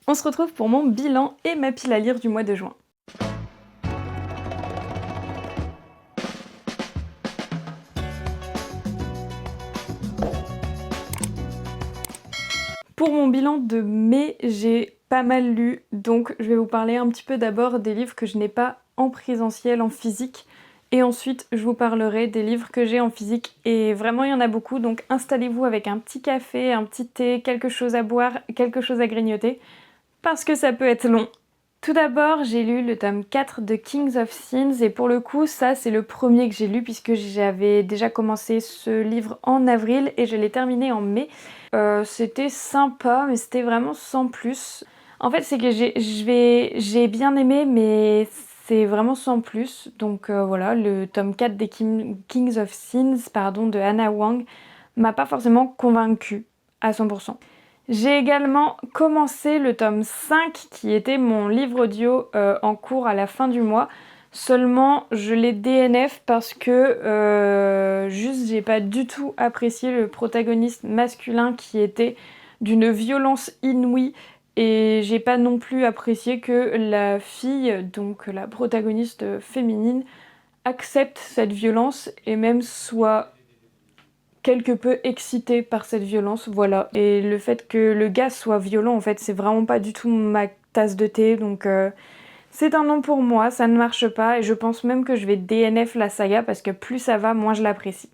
On se retrouve pour mon bilan et ma pile à lire du mois de juin. Pour mon bilan de mai, j'ai pas mal lu, donc je vais vous parler un petit peu d'abord des livres que je n'ai pas en présentiel, en physique, et ensuite je vous parlerai des livres que j'ai en physique, et vraiment il y en a beaucoup, donc installez-vous avec un petit café, un petit thé, quelque chose à boire, quelque chose à grignoter, parce que ça peut être long. Tout d'abord, j'ai lu le tome 4 de Kings of Sins, et pour le coup, ça c'est le premier que j'ai lu puisque j'avais déjà commencé ce livre en avril et je l'ai terminé en mai. C'était sympa, mais c'était vraiment sans plus. En fait, c'est que j'ai bien aimé, mais c'est vraiment sans plus. Donc voilà, le tome 4 des Kings of Sins, de Hannah Wang, m'a pas forcément convaincue à 100%. J'ai également commencé le tome 5 qui était mon livre audio en cours à la fin du mois. Seulement je l'ai DNF parce que juste j'ai pas du tout apprécié le protagoniste masculin qui était d'une violence inouïe et j'ai pas non plus apprécié que la fille, donc la protagoniste féminine, accepte cette violence et même soit quelque peu excitée par cette violence, voilà. Et le fait que le gars soit violent, en fait, c'est vraiment pas du tout ma tasse de thé, donc c'est un non pour moi, ça ne marche pas, et je pense même que je vais DNF la saga, parce que plus ça va, moins je l'apprécie.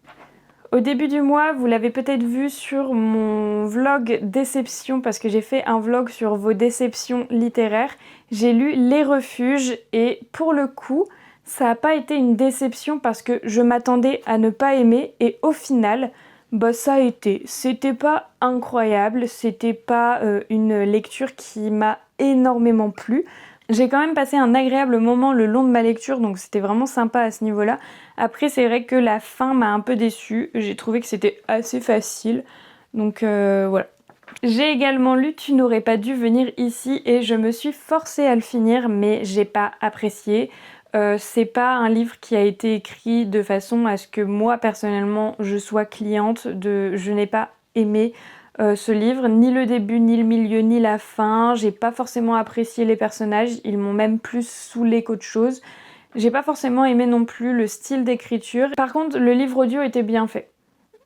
Au début du mois, vous l'avez peut-être vu sur mon vlog déception, parce que j'ai fait un vlog sur vos déceptions littéraires, j'ai lu Les Refuges, et pour le coup, ça n'a pas été une déception parce que je m'attendais à ne pas aimer, et au final, bah ça a été. C'était pas incroyable, c'était pas une lecture qui m'a énormément plu. J'ai quand même passé un agréable moment le long de ma lecture, donc c'était vraiment sympa à ce niveau-là. Après, c'est vrai que la fin m'a un peu déçue, j'ai trouvé que c'était assez facile, donc voilà. J'ai également lu Tu n'aurais pas dû venir ici et je me suis forcée à le finir, mais j'ai pas apprécié. C'est pas un livre qui a été écrit de façon à ce que moi personnellement je sois cliente de. Je n'ai pas aimé ce livre, ni le début, ni le milieu, ni la fin. J'ai pas forcément apprécié les personnages, ils m'ont même plus saoulé qu'autre chose. J'ai pas forcément aimé non plus le style d'écriture. Par contre, le livre audio était bien fait.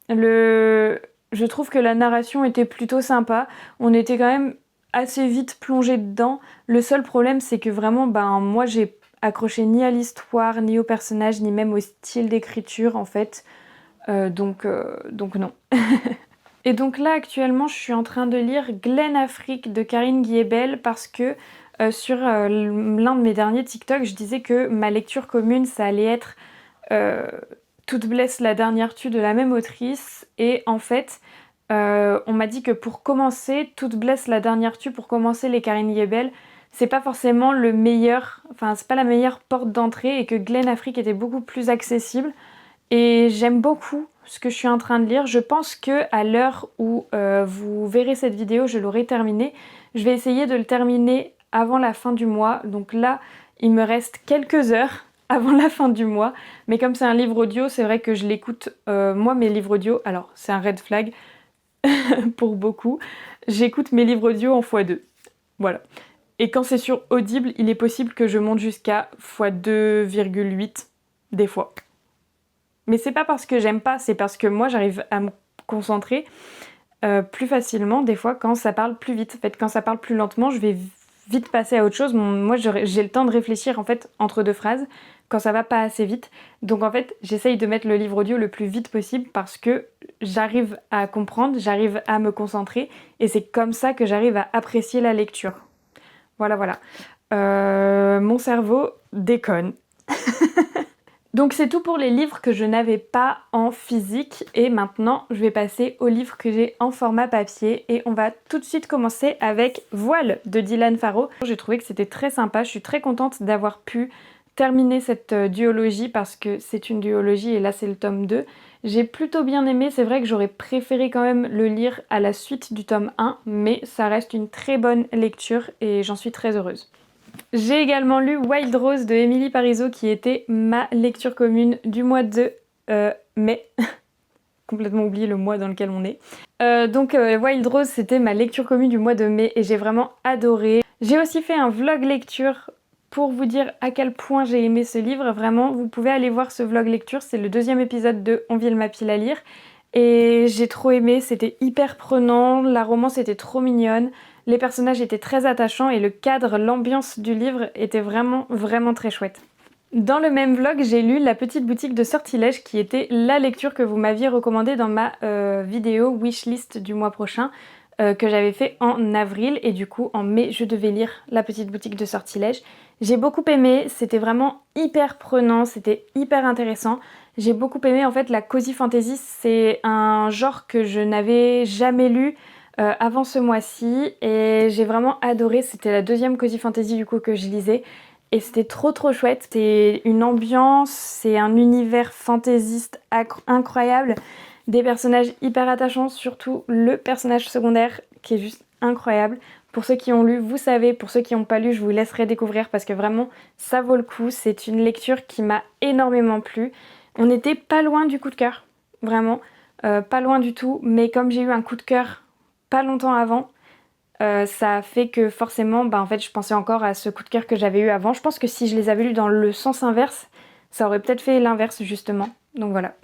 Je trouve que la narration était plutôt sympa. On était quand même assez vite plongé dedans. Le seul problème, c'est que vraiment, moi, j'ai accroché ni à l'histoire, ni au personnage, ni même au style d'écriture, en fait. Donc non. Et donc là, actuellement, je suis en train de lire Glen Afrique de Karine Guillet-Bell parce que sur l'un de mes derniers TikTok, je disais que ma lecture commune, ça allait être Toute blesse la dernière tue de la même autrice. Et en fait, on m'a dit que pour commencer, Toute blesse la dernière tue, pour commencer les Karine Guillet-Bell, c'est pas forcément le meilleur, enfin c'est pas la meilleure porte d'entrée et que Glen Afrique était beaucoup plus accessible. Et j'aime beaucoup ce que je suis en train de lire. Je pense que à l'heure où vous verrez cette vidéo, je l'aurai terminé. Je vais essayer de le terminer avant la fin du mois. Donc là, il me reste quelques heures avant la fin du mois. Mais comme c'est un livre audio, c'est vrai que je l'écoute, moi mes livres audio, alors c'est un red flag pour beaucoup, j'écoute mes livres audio en x2. Voilà. Et quand c'est sur Audible, il est possible que je monte jusqu'à x2,8 des fois. Mais c'est pas parce que j'aime pas, c'est parce que moi j'arrive à me concentrer plus facilement des fois quand ça parle plus vite. En fait, quand ça parle plus lentement, je vais vite passer à autre chose. Moi j'ai le temps de réfléchir en fait entre deux phrases quand ça va pas assez vite. Donc en fait, j'essaye de mettre le livre audio le plus vite possible parce que j'arrive à comprendre, j'arrive à me concentrer et c'est comme ça que j'arrive à apprécier la lecture. Voilà. Mon cerveau déconne. Donc c'est tout pour les livres que je n'avais pas en physique et maintenant je vais passer aux livres que j'ai en format papier et on va tout de suite commencer avec Voile de Dylan Farrow. J'ai trouvé que c'était très sympa, je suis très contente d'avoir pu terminer cette duologie parce que c'est une duologie et là c'est le tome 2. J'ai plutôt bien aimé, c'est vrai que j'aurais préféré quand même le lire à la suite du tome 1 mais ça reste une très bonne lecture et j'en suis très heureuse. J'ai également lu Wild Rose de Émilie Parizeau qui était ma lecture commune du mois de mai. complètement oublié le mois dans lequel on est. Wild Rose, c'était ma lecture commune du mois de mai et j'ai vraiment adoré. J'ai aussi fait un vlog lecture pour vous dire à quel point j'ai aimé ce livre. Vraiment, vous pouvez aller voir ce vlog lecture, c'est le 2e épisode de On vile ma pile à lire. Et j'ai trop aimé, c'était hyper prenant, la romance était trop mignonne, les personnages étaient très attachants et le cadre, l'ambiance du livre était vraiment très chouette. Dans le même vlog, j'ai lu La petite boutique de sortilèges qui était la lecture que vous m'aviez recommandée dans ma vidéo wishlist du mois prochain que j'avais fait en avril et du coup en mai je devais lire La petite boutique de sortilèges. J'ai beaucoup aimé, c'était vraiment hyper prenant, c'était hyper intéressant. J'ai beaucoup aimé en fait la cozy fantasy, c'est un genre que je n'avais jamais lu avant ce mois-ci et j'ai vraiment adoré, c'était la 2e cozy fantasy du coup que je lisais. Et c'était trop chouette, c'est une ambiance, c'est un univers fantaisiste incroyable, des personnages hyper attachants, surtout le personnage secondaire qui est juste incroyable. Pour ceux qui ont lu, vous savez, pour ceux qui n'ont pas lu, je vous laisserai découvrir parce que vraiment ça vaut le coup, c'est une lecture qui m'a énormément plu. On n'était pas loin du coup de cœur, vraiment, pas loin du tout, mais comme j'ai eu un coup de cœur pas longtemps avant, ça a fait que forcément, en fait, je pensais encore à ce coup de cœur que j'avais eu avant. Je pense que si je les avais lus dans le sens inverse, ça aurait peut-être fait l'inverse justement. Donc voilà.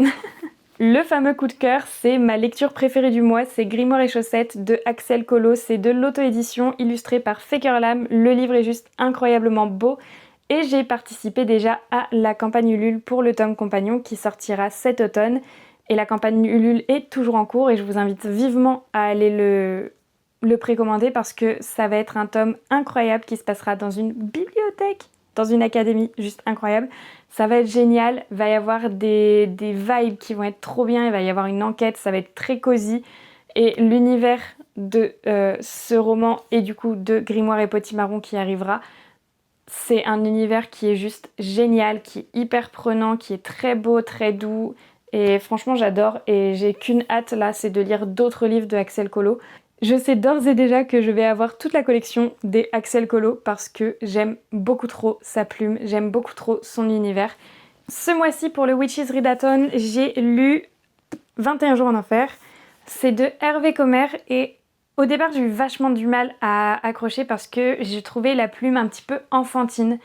Le fameux coup de cœur, c'est ma lecture préférée du mois, c'est Grimoire et Chaussettes de Axel Collot. C'est de l'auto-édition illustrée par Fakerlam. Le livre est juste incroyablement beau. Et j'ai participé déjà à la campagne Ulule pour le tome compagnon qui sortira cet automne. Et la campagne Ulule est toujours en cours et je vous invite vivement à aller le précommander parce que ça va être un tome incroyable qui se passera dans une bibliothèque, dans une académie juste incroyable. Ça va être génial, il va y avoir des vibes qui vont être trop bien, il va y avoir une enquête, ça va être très cosy. Et l'univers de ce roman et du coup de Grimoire et Potimarron qui arrivera, c'est un univers qui est juste génial, qui est hyper prenant, qui est très beau, très doux. Et franchement j'adore et j'ai qu'une hâte là, c'est de lire d'autres livres de Axel Collot. Je sais d'ores et déjà que je vais avoir toute la collection des Axel Collot parce que j'aime beaucoup trop sa plume, j'aime beaucoup trop son univers. Ce mois-ci pour le Witches Readathon, j'ai lu 21 jours en enfer. C'est de Hervé Commer et au départ j'ai eu vachement du mal à accrocher parce que j'ai trouvé la plume un petit peu enfantine.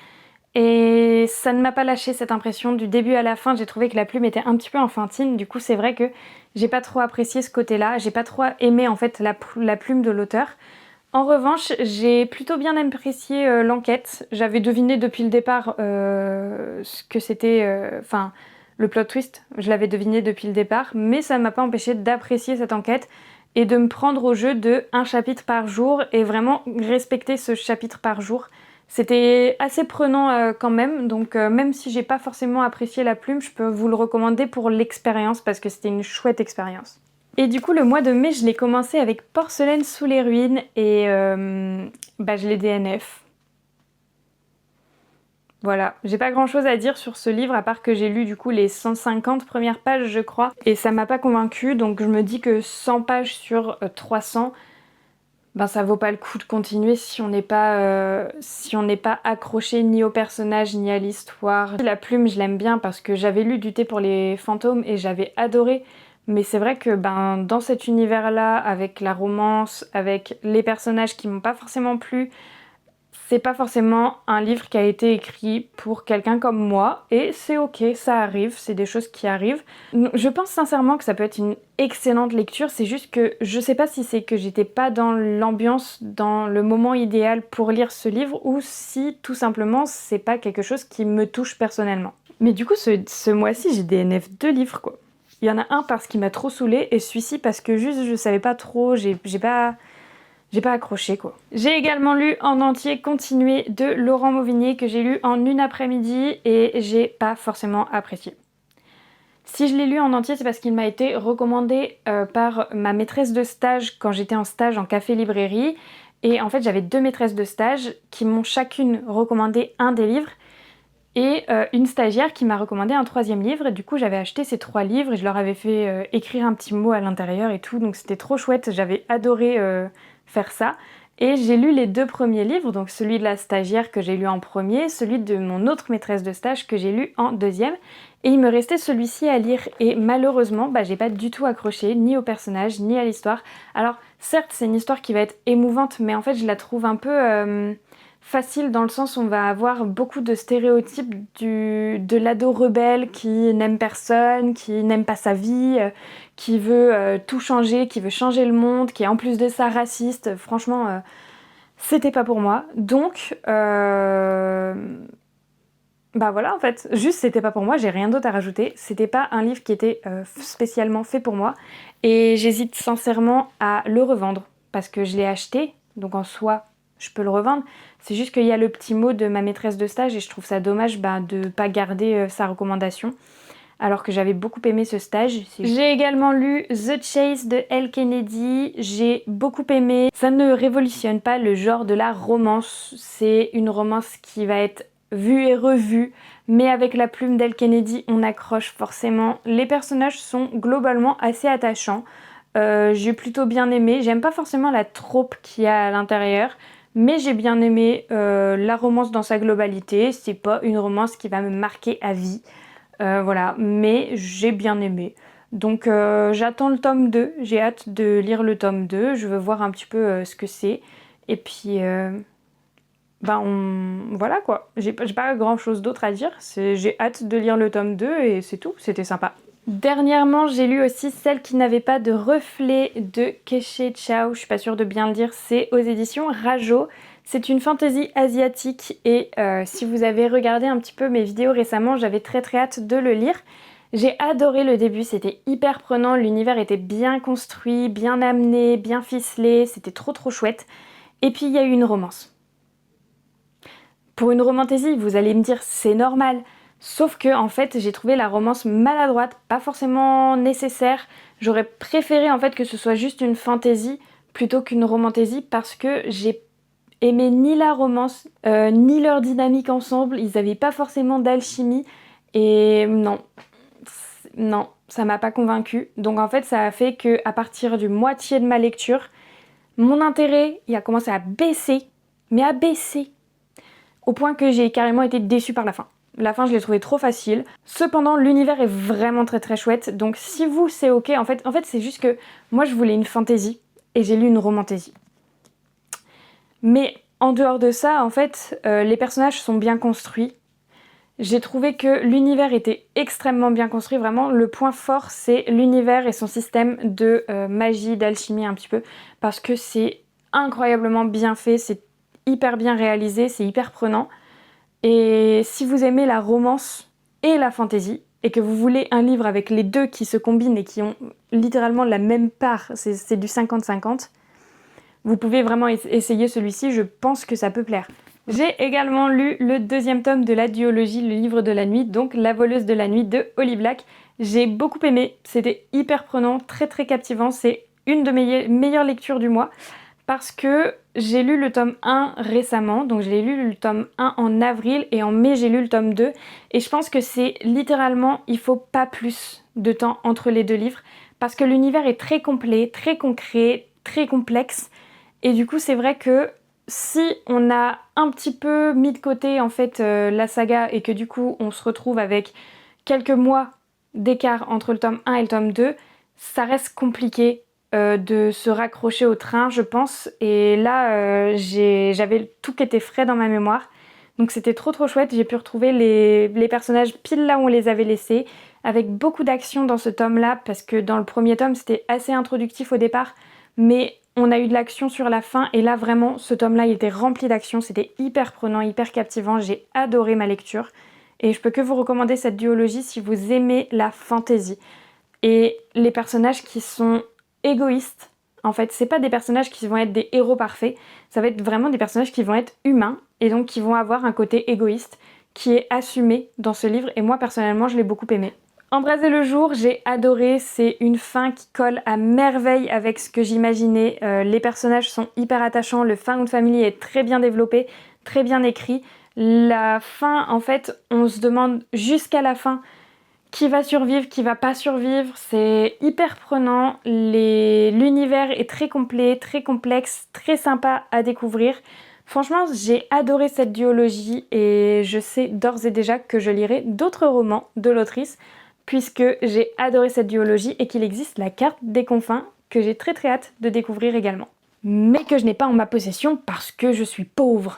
Et ça ne m'a pas lâché cette impression du début à la fin, j'ai trouvé que la plume était un petit peu enfantine, du coup c'est vrai que j'ai pas trop apprécié ce côté-là, j'ai pas trop aimé en fait la plume de l'auteur. En revanche, j'ai plutôt bien apprécié l'enquête, j'avais deviné depuis le départ ce que c'était, le plot twist, je l'avais deviné depuis le départ, mais ça ne m'a pas empêché d'apprécier cette enquête et de me prendre au jeu de un chapitre par jour et vraiment respecter ce chapitre par jour. C'était assez prenant quand même, donc même si j'ai pas forcément apprécié la plume, je peux vous le recommander pour l'expérience parce que c'était une chouette expérience. Et du coup le mois de mai je l'ai commencé avec Porcelaine sous les ruines et je l'ai DNF. Voilà, j'ai pas grand chose à dire sur ce livre à part que j'ai lu du coup les 150 premières pages je crois et ça m'a pas convaincue donc je me dis que 100 pages sur 300 ça vaut pas le coup de continuer si on n'est pas accroché ni au personnage ni à l'histoire. La plume je l'aime bien parce que j'avais lu Du thé pour les fantômes et j'avais adoré. Mais c'est vrai que dans cet univers là, avec la romance, avec les personnages qui m'ont pas forcément plu, c'est pas forcément un livre qui a été écrit pour quelqu'un comme moi et c'est ok, ça arrive, c'est des choses qui arrivent. Je pense sincèrement que ça peut être une excellente lecture, c'est juste que je sais pas si c'est que j'étais pas dans l'ambiance, dans le moment idéal pour lire ce livre ou si tout simplement c'est pas quelque chose qui me touche personnellement. Mais du coup ce mois-ci j'ai DNF 2 livres quoi. Il y en a un parce qu'il m'a trop saoulée et celui-ci parce que juste je savais pas trop, j'ai pas accroché quoi. J'ai également lu en entier Continuer de Laurent Mauvigné que j'ai lu en une après-midi et j'ai pas forcément apprécié. Si je l'ai lu en entier c'est parce qu'il m'a été recommandé par ma maîtresse de stage quand j'étais en stage en café-librairie et en fait j'avais 2 maîtresses de stage qui m'ont chacune recommandé un des livres et une stagiaire qui m'a recommandé un 3e livre et du coup j'avais acheté ces 3 livres et je leur avais fait écrire un petit mot à l'intérieur et tout donc c'était trop chouette, j'avais adoré faire ça Et j'ai lu les 2 premiers livres, donc celui de la stagiaire que j'ai lu en premier, celui de mon autre maîtresse de stage que j'ai lu en deuxième. Et il me restait celui-ci à lire et malheureusement, j'ai pas du tout accroché ni au personnage ni à l'histoire. Alors certes c'est une histoire qui va être émouvante, mais en fait je la trouve un peu facile dans le sens où on va avoir beaucoup de stéréotypes de l'ado rebelle qui n'aime personne, qui n'aime pas sa vie, qui veut tout changer, qui veut changer le monde, qui est en plus de ça raciste. Franchement, c'était pas pour moi. Donc, bah voilà en fait, juste c'était pas pour moi, j'ai rien d'autre à rajouter. C'était pas un livre qui était spécialement fait pour moi. Et j'hésite sincèrement à le revendre parce que je l'ai acheté, donc en soi je peux le revendre. C'est juste qu'il y a le petit mot de ma maîtresse de stage et je trouve ça dommage de pas garder sa recommandation. Alors que j'avais beaucoup aimé ce stage. J'ai également lu The Chase de Elle Kennedy, j'ai beaucoup aimé. Ça ne révolutionne pas le genre de la romance, c'est une romance qui va être vue et revue, mais avec la plume d'Elle Kennedy, on accroche forcément. Les personnages sont globalement assez attachants. J'ai plutôt bien aimé, j'aime pas forcément la troupe qu'il y a à l'intérieur, mais j'ai bien aimé la romance dans sa globalité. C'est pas une romance qui va me marquer à vie. Voilà, mais j'ai bien aimé. Donc j'attends le tome 2, j'ai hâte de lire le tome 2, je veux voir un petit peu ce que c'est. Et puis, voilà quoi, j'ai pas grand chose d'autre à dire, j'ai hâte de lire le tome 2 et c'est tout, c'était sympa. Dernièrement, j'ai lu aussi Celle qui n'avait pas de reflet de Keishe Chao, je suis pas sûre de bien le dire, c'est aux éditions Rajo. C'est une fantasy asiatique et si vous avez regardé un petit peu mes vidéos récemment, j'avais très hâte de le lire. J'ai adoré le début, c'était hyper prenant, l'univers était bien construit, bien amené, bien ficelé, c'était trop chouette. Et puis il y a eu une romance. Pour une romantasy, vous allez me dire c'est normal. Sauf que en fait j'ai trouvé la romance maladroite, pas forcément nécessaire. J'aurais préféré en fait que ce soit juste une fantasy plutôt qu'une romantasy parce que j'ai aimé ni la romance, ni leur dynamique ensemble, ils avaient pas forcément d'alchimie et non, ça m'a pas convaincue. Donc en fait ça a fait que à partir du moitié de ma lecture, mon intérêt il a commencé à baisser, mais à baisser, au point que j'ai carrément été déçue par la fin. La fin je l'ai trouvée trop facile. Cependant l'univers est vraiment très chouette, donc si vous c'est ok, en fait c'est juste que moi je voulais une fantasy et j'ai lu une romantasy. Mais en dehors de ça, en fait, les personnages sont bien construits. J'ai trouvé que l'univers était extrêmement bien construit. Vraiment, le point fort, c'est l'univers et son système de magie, d'alchimie un petit peu. Parce que c'est incroyablement bien fait, c'est hyper bien réalisé, c'est hyper prenant. Et si vous aimez la romance et la fantasy, et que vous voulez un livre avec les deux qui se combinent et qui ont littéralement la même part, c'est du 50-50, vous pouvez vraiment essayer celui-ci, je pense que ça peut plaire. J'ai également lu le deuxième tome de la duologie, le livre de la nuit, donc La voleuse de la nuit de Holly Black. J'ai beaucoup aimé, c'était hyper prenant, très captivant, c'est une de mes meilleures lectures du mois parce que j'ai lu le tome 1 récemment, donc j'ai lu le tome 1 en avril et en mai j'ai lu le tome 2 et je pense que c'est littéralement, il faut pas plus de temps entre les deux livres parce que l'univers est très complet, très concret, très complexe. Et du coup, c'est vrai que si on a un petit peu mis de côté en fait la saga et que du coup on se retrouve avec quelques mois d'écart entre le tome 1 et le tome 2, ça reste compliqué de se raccrocher au train, je pense. Et là, j'avais tout qui était frais dans ma mémoire. Donc c'était trop chouette, j'ai pu retrouver les personnages pile là où on les avait laissés, avec beaucoup d'action dans ce tome-là, parce que dans le premier tome c'était assez introductif au départ, mais on a eu de l'action sur la fin et là vraiment ce tome là il était rempli d'action, c'était hyper prenant, hyper captivant, j'ai adoré ma lecture et je peux que vous recommander cette duologie si vous aimez la fantasy. Et les personnages qui sont égoïstes, en fait c'est pas des personnages qui vont être des héros parfaits, ça va être vraiment des personnages qui vont être humains et donc qui vont avoir un côté égoïste qui est assumé dans ce livre et moi personnellement je l'ai beaucoup aimé. Embraser le jour, j'ai adoré, c'est une fin qui colle à merveille avec ce que j'imaginais, les personnages sont hyper attachants, le found family est très bien développé, très bien écrit. La fin, en fait, on se demande jusqu'à la fin qui va survivre, qui va pas survivre. C'est hyper prenant, l'univers est très complet, très complexe, très sympa à découvrir. Franchement, j'ai adoré cette duologie et je sais d'ores et déjà que je lirai d'autres romans de l'autrice puisque j'ai adoré cette duologie et qu'il existe la carte des confins que j'ai très hâte de découvrir également. Mais que je n'ai pas en ma possession parce que je suis pauvre.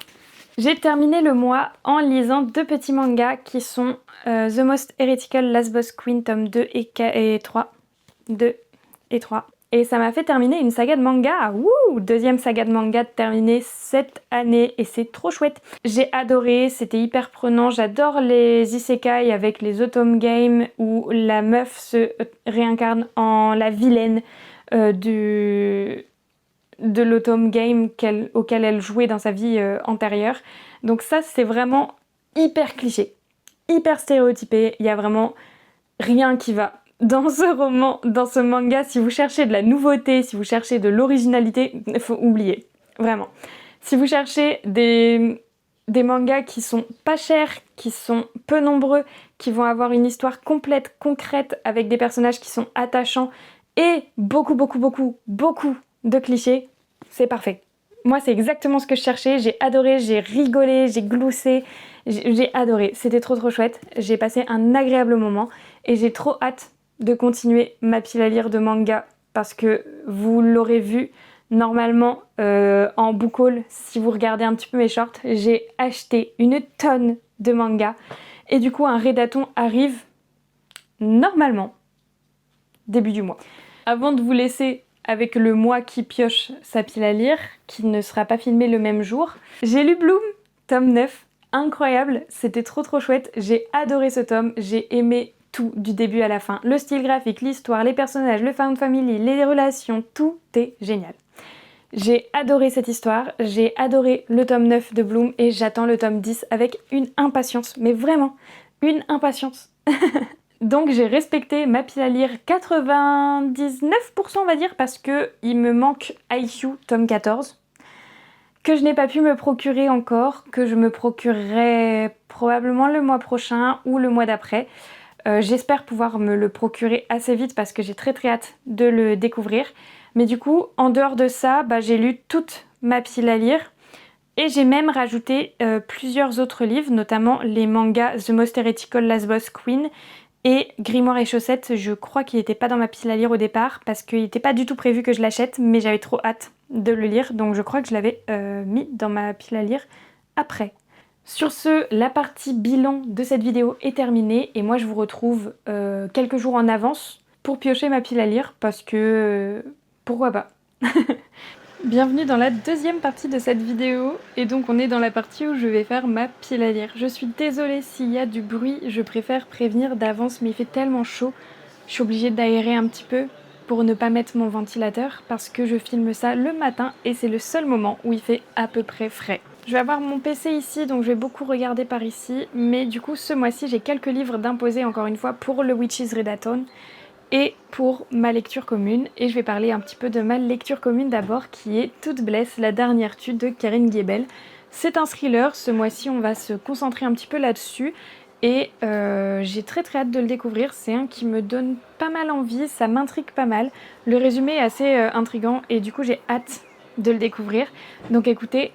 J'ai terminé le mois en lisant 2 petits mangas qui sont The Most Heretical Last Boss Queen tome 2 et 3. 2 et 3. Et ça m'a fait terminer une saga de manga. Wouh! Deuxième saga de manga terminée cette année et c'est trop chouette. J'ai adoré, c'était hyper prenant. J'adore les isekai avec les autumn games où la meuf se réincarne en la vilaine de l'automne game auquel elle jouait dans sa vie antérieure. Donc ça, c'est vraiment hyper cliché, hyper stéréotypé. Il y a vraiment rien qui va dans ce roman, dans ce manga. Si vous cherchez de la nouveauté, si vous cherchez de l'originalité, il faut oublier, vraiment. Si vous cherchez des mangas qui sont pas chers, qui sont peu nombreux, qui vont avoir une histoire complète, concrète, avec des personnages qui sont attachants et beaucoup de clichés, c'est parfait. Moi, c'est exactement ce que je cherchais. J'ai adoré, j'ai rigolé, j'ai gloussé, j'ai adoré. C'était trop chouette. J'ai passé un agréable moment et j'ai trop hâte de continuer ma pile à lire de manga parce que vous l'aurez vu normalement en book haul, si vous regardez un petit peu mes shorts, j'ai acheté une tonne de mangas et du coup un Redaton arrive normalement début du mois. Avant de vous laisser avec le mois qui pioche sa pile à lire, qui ne sera pas filmé le même jour, j'ai lu Bloom, tome 9, incroyable, c'était trop chouette, j'ai adoré ce tome, j'ai aimé tout du début à la fin, le style graphique, l'histoire, les personnages, le found family, les relations, tout est génial. J'ai adoré cette histoire, j'ai adoré le tome 9 de Bloom et j'attends le tome 10 avec une impatience, mais vraiment une impatience. Donc j'ai respecté ma pile à lire 99% on va dire parce que il me manque IQ tome 14 que je n'ai pas pu me procurer encore, que je me procurerai probablement le mois prochain ou le mois d'après. J'espère pouvoir me le procurer assez vite parce que j'ai très hâte de le découvrir. Mais du coup, en dehors de ça, j'ai lu toute ma pile à lire. Et j'ai même rajouté plusieurs autres livres, notamment les mangas The Most Heretical Last Boss Queen et Grimoire et Chaussettes. Je crois qu'il n'était pas dans ma pile à lire au départ parce qu'il n'était pas du tout prévu que je l'achète, mais j'avais trop hâte de le lire, donc je crois que je l'avais mis dans ma pile à lire après. Sur ce, la partie bilan de cette vidéo est terminée et moi je vous retrouve quelques jours en avance pour piocher ma pile à lire parce que pourquoi pas. Bienvenue dans la deuxième partie de cette vidéo et donc on est dans la partie où je vais faire ma pile à lire. Je suis désolée s'il y a du bruit, je préfère prévenir d'avance mais il fait tellement chaud, je suis obligée d'aérer un petit peu pour ne pas mettre mon ventilateur parce que je filme ça le matin et c'est le seul moment où il fait à peu près frais. Je vais avoir mon PC ici donc je vais beaucoup regarder par ici mais du coup ce mois-ci j'ai quelques livres d'imposer encore une fois pour le Witches Readathon et pour ma lecture commune. Et je vais parler un petit peu de ma lecture commune d'abord qui est Toute blesse, la dernière tue de Karen Giebel. C'est un thriller, ce mois-ci on va se concentrer un petit peu là-dessus et j'ai très hâte de le découvrir. C'est un qui me donne pas mal envie, ça m'intrigue pas mal. Le résumé est assez intriguant et du coup j'ai hâte de le découvrir. Donc écoutez,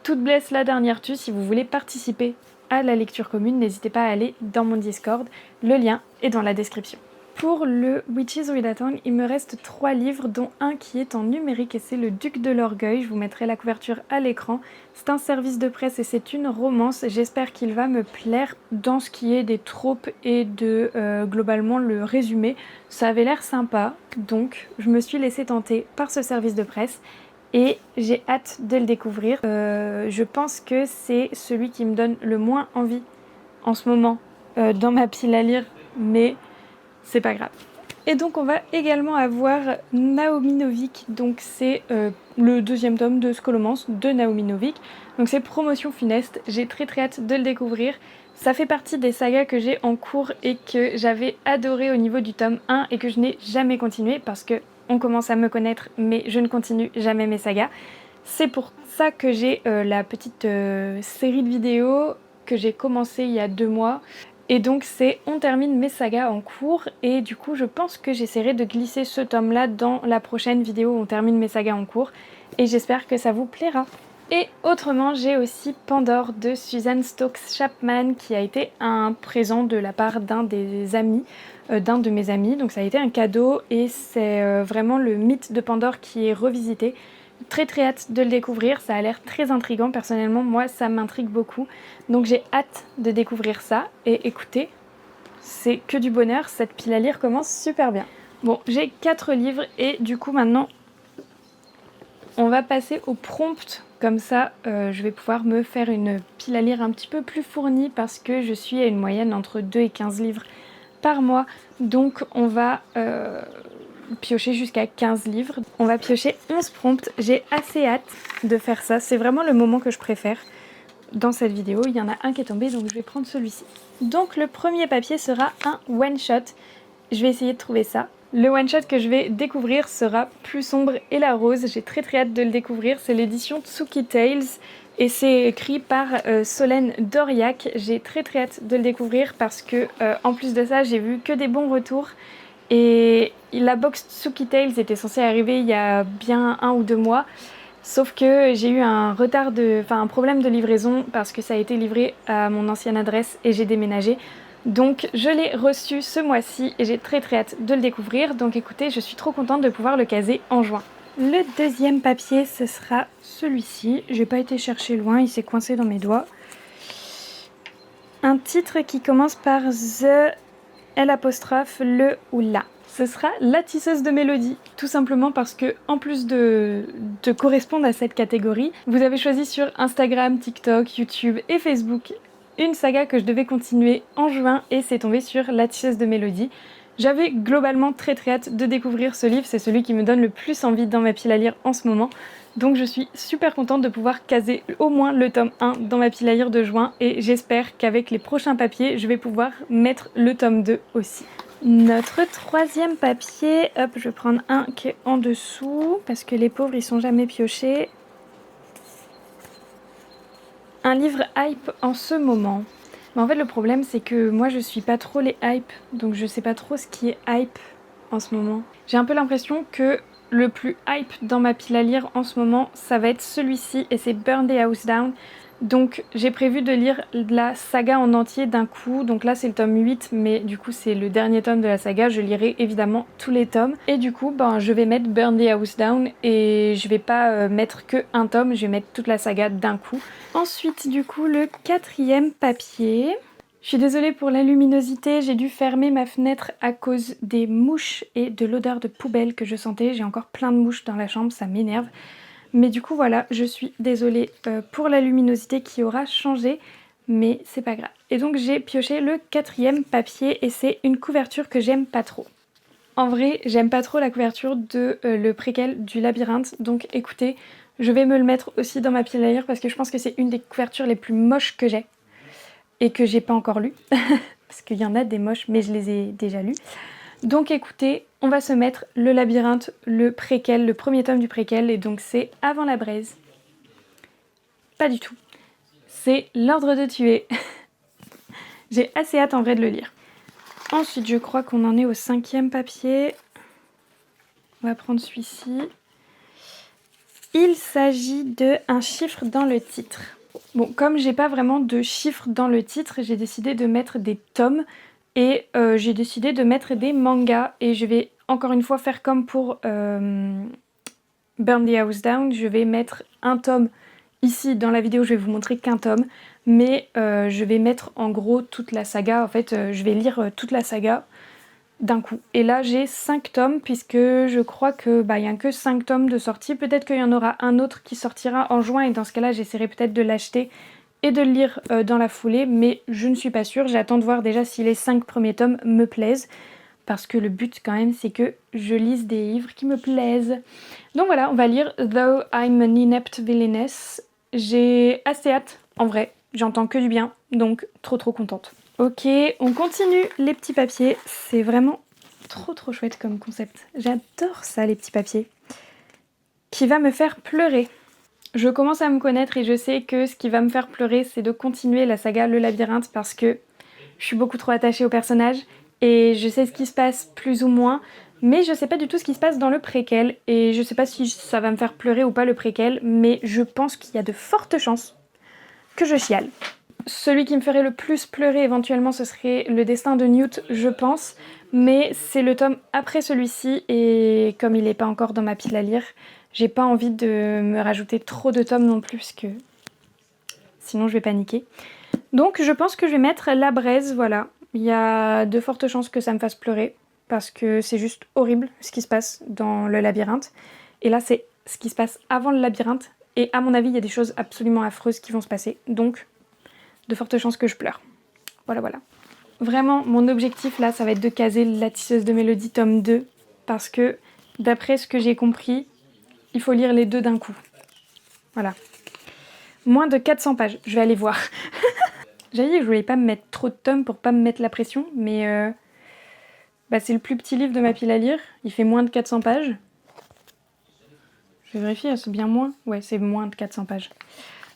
Toute blesse, la dernière tue, si vous voulez participer à la lecture commune, n'hésitez pas à aller dans mon Discord, le lien est dans la description. Pour le Witches Readathon, il me reste 3 livres, dont un qui est en numérique et c'est Le Duc de l'Orgueil. Je vous mettrai la couverture à l'écran. C'est un service de presse et c'est une romance. J'espère qu'il va me plaire dans ce qui est des tropes et de globalement le résumé. Ça avait l'air sympa, donc je me suis laissée tenter par ce service de presse et j'ai hâte de le découvrir. Je pense que c'est celui qui me donne le moins envie en ce moment dans ma pile à lire, mais c'est pas grave. Et donc on va également avoir Naomi Novik, donc c'est le deuxième tome de Scholomance de Naomi Novik. Donc c'est Promotion funeste, j'ai très hâte de le découvrir. Ça fait partie des sagas que j'ai en cours et que j'avais adoré au niveau du tome 1 et que je n'ai jamais continué parce que on commence à me connaître mais je ne continue jamais mes sagas. C'est pour ça que j'ai la petite série de vidéos que j'ai commencé il y a 2 mois Et donc c'est On termine mes sagas en cours et du coup je pense que j'essaierai de glisser ce tome là dans la prochaine vidéo où On termine mes sagas en cours et j'espère que ça vous plaira. Et autrement j'ai aussi Pandore de Susan Stokes Chapman qui a été un présent de la part d'un des amis, d'un de mes amis, donc ça a été un cadeau et c'est vraiment le mythe de Pandore qui est revisité. Très très hâte de le découvrir, ça a l'air très intriguant, personnellement moi ça m'intrigue beaucoup, donc j'ai hâte de découvrir ça, et écoutez, c'est que du bonheur, cette pile à lire commence super bien. Bon, j'ai 4 livres et du coup maintenant on va passer au prompt, comme ça je vais pouvoir me faire une pile à lire un petit peu plus fournie parce que je suis à une moyenne entre 2 et 15 livres par mois, donc on va piocher jusqu'à 15 livres. On va piocher 11 prompts, j'ai assez hâte de faire ça, c'est vraiment le moment que je préfère dans cette vidéo. Il y en a un qui est tombé donc je vais prendre celui-ci. Donc le premier papier sera un one shot, je vais essayer de trouver ça. Le one shot que je vais découvrir sera Plus sombre et la rose, j'ai très très hâte de le découvrir, c'est l'édition Tsuki Tales et c'est écrit par Solène Doriac. J'ai très très hâte de le découvrir parce que en plus de ça j'ai vu que des bons retours. Et la box Tsuki Tales était censée arriver il y a bien 1 ou 2 mois, sauf que j'ai eu un problème de livraison parce que ça a été livré à mon ancienne adresse et j'ai déménagé. Donc je l'ai reçu ce mois-ci et j'ai très très hâte de le découvrir. Donc écoutez, je suis trop contente de pouvoir le caser en juin. Le deuxième papier, ce sera celui-ci. J'ai pas été chercher loin, il s'est coincé dans mes doigts. Un titre qui commence par The L', le ou la. Ce sera La tisseuse de mélodie, tout simplement parce que, en plus de correspondre à cette catégorie, vous avez choisi sur Instagram, TikTok, YouTube et Facebook une saga que je devais continuer en juin et c'est tombé sur La tisseuse de mélodie. J'avais globalement très très hâte de découvrir ce livre, c'est celui qui me donne le plus envie dans ma pile à lire en ce moment. Donc je suis super contente de pouvoir caser au moins le tome 1 dans ma pile à lire de juin et j'espère qu'avec les prochains papiers, je vais pouvoir mettre le tome 2 aussi. Notre troisième papier, hop, je vais prendre un qui est en dessous parce que les pauvres ils sont jamais piochés. Un livre hype en ce moment. Mais en fait le problème c'est que moi je suis pas trop les hype, donc je sais pas trop ce qui est hype en ce moment. J'ai un peu l'impression que le plus hype dans ma pile à lire en ce moment, ça va être celui-ci et c'est Burn the House Down. Donc j'ai prévu de lire la saga en entier d'un coup, donc là c'est le tome 8 mais du coup c'est le dernier tome de la saga, je lirai évidemment tous les tomes et du coup je vais mettre Burn the House Down et je vais pas mettre que un tome, je vais mettre toute la saga d'un coup. Ensuite du coup le quatrième papier. Je suis désolée pour la luminosité, j'ai dû fermer ma fenêtre à cause des mouches et de l'odeur de poubelle que je sentais. J'ai encore plein de mouches dans la chambre, ça m'énerve. Mais du coup voilà, je suis désolée pour la luminosité qui aura changé, mais c'est pas grave. Et donc j'ai pioché le quatrième papier et c'est une couverture que j'aime pas trop. En vrai, j'aime pas trop la couverture de le préquel du labyrinthe, donc écoutez, je vais me le mettre aussi dans ma pile à lire parce que je pense que c'est une des couvertures les plus moches que j'ai. Et que j'ai pas encore lu, parce qu'il y en a des moches, mais je les ai déjà lus. Donc écoutez, on va se mettre le labyrinthe, le préquel, le premier tome du préquel, et donc c'est Avant la braise. Pas du tout. C'est L'ordre de tuer. J'ai assez hâte en vrai de le lire. Ensuite, je crois qu'on en est au 5e papier. On va prendre celui-ci. Il s'agit de Un chiffre dans le titre. Bon, comme j'ai pas vraiment de chiffres dans le titre, j'ai décidé de mettre des tomes et j'ai décidé de mettre des mangas et je vais encore une fois faire comme pour Burn the House Down, je vais mettre un tome ici dans la vidéo, je vais vous montrer qu'un tome, mais je vais mettre en gros toute la saga, en fait je vais lire toute la saga d'un coup. Et là j'ai 5 tomes puisque je crois que il y a que 5 tomes de sortie. Peut-être qu'il y en aura un autre qui sortira en juin et dans ce cas là j'essaierai peut-être de l'acheter et de le lire dans la foulée, mais je ne suis pas sûre. J'attends de voir déjà si les 5 premiers tomes me plaisent parce que le but quand même c'est que je lise des livres qui me plaisent. Donc voilà, on va lire Though I'm an Inept Villainess. J'ai assez hâte en vrai, j'entends que du bien, donc trop contente. Ok, on continue les petits papiers. C'est vraiment trop chouette comme concept. J'adore ça, les petits papiers. Qui va me faire pleurer. Je commence à me connaître et je sais que ce qui va me faire pleurer, c'est de continuer la saga Le Labyrinthe parce que je suis beaucoup trop attachée au personnage et je sais ce qui se passe plus ou moins, mais je sais pas du tout ce qui se passe dans le préquel et je sais pas si ça va me faire pleurer ou pas le préquel, mais je pense qu'il y a de fortes chances que je chiale. Celui qui me ferait le plus pleurer éventuellement ce serait Le Destin de Newt, je pense, mais c'est le tome après celui-ci et comme il n'est pas encore dans ma pile à lire, j'ai pas envie de me rajouter trop de tomes non plus parce que sinon je vais paniquer. Donc je pense que je vais mettre La Braise, voilà. Il y a de fortes chances que ça me fasse pleurer parce que c'est juste horrible ce qui se passe dans le labyrinthe. Et là c'est ce qui se passe avant le labyrinthe et à mon avis il y a des choses absolument affreuses qui vont se passer. Donc de fortes chances que je pleure. Voilà, voilà. Vraiment, mon objectif là, ça va être de caser La Tisseuse de Mélodie tome 2 parce que d'après ce que j'ai compris, il faut lire les deux d'un coup. Voilà. Moins de 400 pages, je vais aller voir. J'avais dit que je voulais pas me mettre trop de tomes pour pas me mettre la pression, mais c'est le plus petit livre de ma pile à lire. Il fait moins de 400 pages. Je vais vérifier, c'est bien moins. Ouais, c'est moins de 400 pages.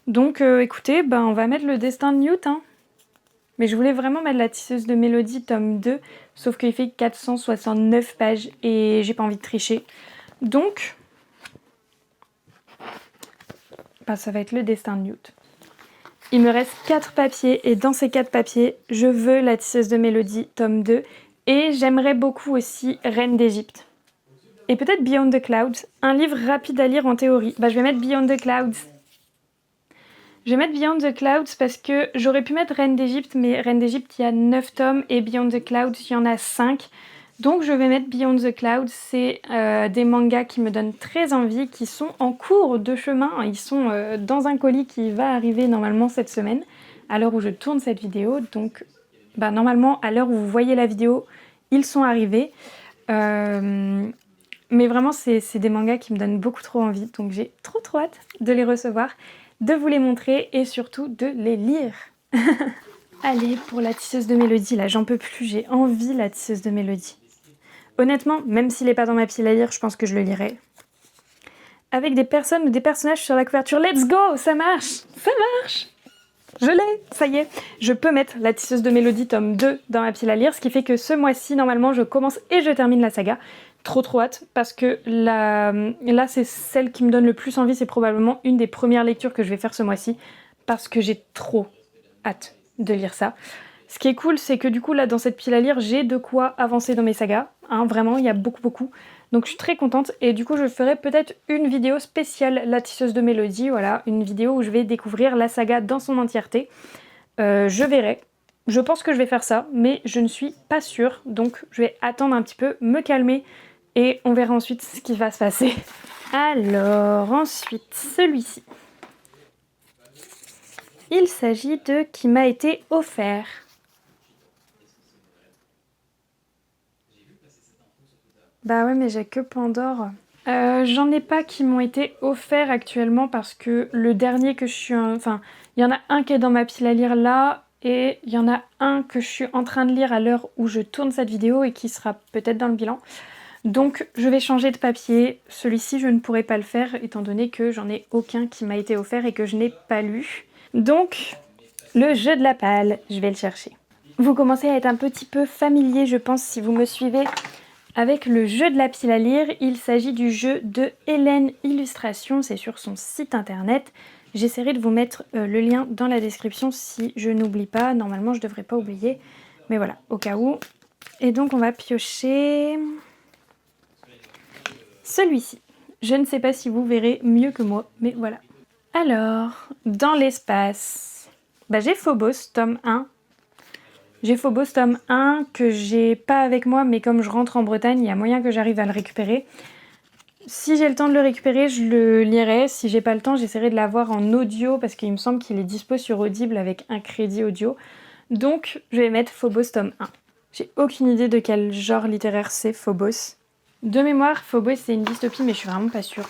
Donc écoutez, on va mettre Le Destin de Newt, hein. Mais je voulais vraiment mettre La Tisseuse de Mélodie tome 2, sauf qu'il fait 469 pages et j'ai pas envie de tricher. Donc, ça va être Le Destin de Newt. Il me reste 4 papiers et dans ces 4 papiers, je veux La Tisseuse de Mélodie tome 2 et j'aimerais beaucoup aussi Reine d'Égypte. Et peut-être Beyond the Clouds, un livre rapide à lire en théorie. Je vais mettre Beyond the Clouds. Je vais mettre Beyond the Clouds parce que j'aurais pu mettre Reine d'Égypte, mais Reine d'Égypte, il y a 9 tomes et Beyond the Clouds, il y en a 5. Donc je vais mettre Beyond the Clouds, c'est des mangas qui me donnent très envie, qui sont en cours de chemin. Ils sont dans un colis qui va arriver normalement cette semaine, à l'heure où je tourne cette vidéo. Donc normalement, à l'heure où vous voyez la vidéo, ils sont arrivés. Mais vraiment, c'est des mangas qui me donnent beaucoup trop envie. Donc j'ai trop hâte de les recevoir, de vous les montrer et surtout de les lire. Allez, pour La Tisseuse de Mélodie, là, j'en peux plus, j'ai envie La Tisseuse de Mélodie. Honnêtement, même s'il n'est pas dans ma pile à lire, je pense que je le lirai. Avec des personnes ou des personnages sur la couverture. Let's go, ça marche. Ça marche. Je l'ai, ça y est. Je peux mettre La Tisseuse de Mélodie tome 2 dans ma pile à lire, ce qui fait que ce mois-ci, normalement, je commence et je termine la saga. Trop hâte, parce que là c'est celle qui me donne le plus envie, c'est probablement une des premières lectures que je vais faire ce mois-ci, parce que j'ai trop hâte de lire ça. Ce qui est cool, c'est que du coup, là, dans cette pile à lire, j'ai de quoi avancer dans mes sagas. Hein, vraiment, il y a beaucoup. Donc je suis très contente. Et du coup, je ferai peut-être une vidéo spéciale La Tisseuse de Mélodie. Voilà, une vidéo où je vais découvrir la saga dans son entièreté. Je verrai. Je pense que je vais faire ça, mais je ne suis pas sûre. Donc je vais attendre un petit peu, me calmer. Et on verra ensuite ce qui va se passer. Alors, ensuite, celui-ci. Il s'agit de Qui m'a été offert. Ouais, mais j'ai que Pandore. J'en ai pas qui m'ont été offerts actuellement parce que le dernier que je suis... Enfin, il y en a un qui est dans ma pile à lire là et il y en a un que je suis en train de lire à l'heure où je tourne cette vidéo et qui sera peut-être dans le bilan. Donc je vais changer de papier. Celui-ci, je ne pourrai pas le faire étant donné que j'en ai aucun qui m'a été offert et que je n'ai pas lu. Donc, Le Jeu de la Palle, je vais le chercher. Vous commencez à être un petit peu familier, je pense, si vous me suivez avec le jeu de la pile à lire. Il s'agit du jeu de Hélène Illustration, c'est sur son site internet. J'essaierai de vous mettre le lien dans la description si je n'oublie pas. Normalement, je ne devrais pas oublier, mais voilà, au cas où. Et donc, on va piocher celui-ci. Je ne sais pas si vous verrez mieux que moi, mais voilà. Alors, dans l'espace, j'ai Phobos, tome 1. J'ai Phobos tome 1 que j'ai pas avec moi, mais comme je rentre en Bretagne, il y a moyen que j'arrive à le récupérer. Si j'ai le temps de le récupérer, je le lirai. Si j'ai pas le temps, j'essaierai de l'avoir en audio parce qu'il me semble qu'il est dispo sur Audible avec un crédit audio. Donc, je vais mettre Phobos tome 1. J'ai aucune idée de quel genre littéraire c'est Phobos. De mémoire, Phobos c'est une dystopie, mais je suis vraiment pas sûre.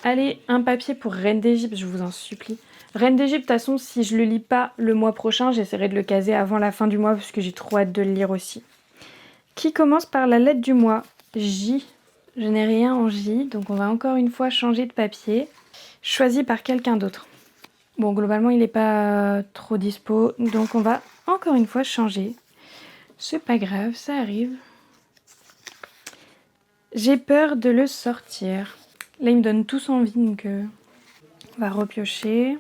Allez, un papier pour Reine d'Égypte, je vous en supplie. Reine d'Égypte, de toute façon, si je le lis pas le mois prochain, j'essaierai de le caser avant la fin du mois parce que j'ai trop hâte de le lire aussi. Qui commence par la lettre du mois? J. Je n'ai rien en J, donc on va encore une fois changer de papier. Choisi par quelqu'un d'autre. Bon, globalement, il n'est pas trop dispo, donc on va encore une fois changer. C'est pas grave, ça arrive. J'ai peur de le sortir. Là, ils me donnent tous envie, donc on va repiocher.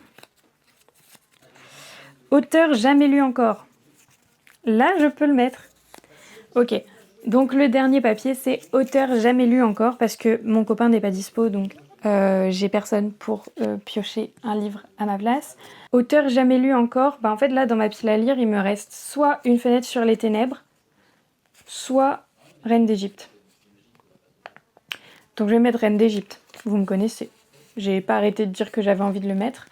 Auteur jamais lu encore. Là, je peux le mettre. Ok, donc le dernier papier, c'est auteur jamais lu encore, parce que mon copain n'est pas dispo, donc j'ai personne pour piocher un livre à ma place. Auteur jamais lu encore, bah en fait là, dans ma pile à lire, il me reste soit Une fenêtre sur les ténèbres, soit Reine d'Égypte. Donc je vais mettre Reine d'Égypte, vous me connaissez. J'ai pas arrêté de dire que j'avais envie de le mettre.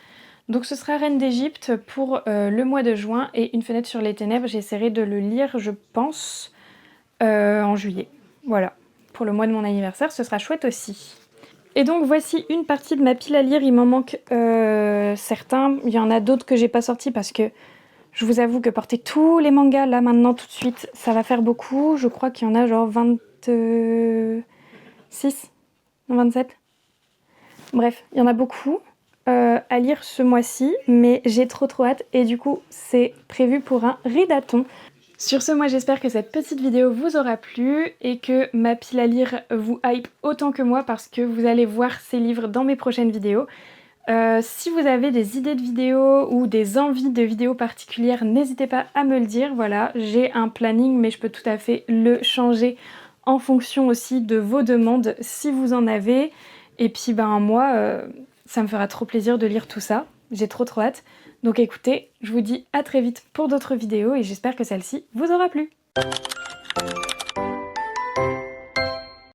Donc ce sera Reine d'Égypte pour le mois de juin, et Une fenêtre sur les ténèbres, j'essaierai de le lire, je pense, en juillet. Voilà, pour le mois de mon anniversaire, ce sera chouette aussi. Et donc voici une partie de ma pile à lire, il m'en manque certains, il y en a d'autres que j'ai pas sortis parce que je vous avoue que porter tous les mangas là maintenant tout de suite, ça va faire beaucoup. Je crois qu'il y en a genre 26, 27. Bref, il y en a beaucoup à lire ce mois-ci, mais j'ai trop hâte et du coup c'est prévu pour un readathon. Sur ce, moi j'espère que cette petite vidéo vous aura plu et que ma pile à lire vous hype autant que moi parce que vous allez voir ces livres dans mes prochaines vidéos. Si vous avez des idées de vidéos ou des envies de vidéos particulières, n'hésitez pas à me le dire. Voilà, j'ai un planning mais je peux tout à fait le changer en fonction aussi de vos demandes si vous en avez. Et puis ben moi, ça me fera trop plaisir de lire tout ça. J'ai trop hâte. Donc écoutez, je vous dis à très vite pour d'autres vidéos et j'espère que celle-ci vous aura plu.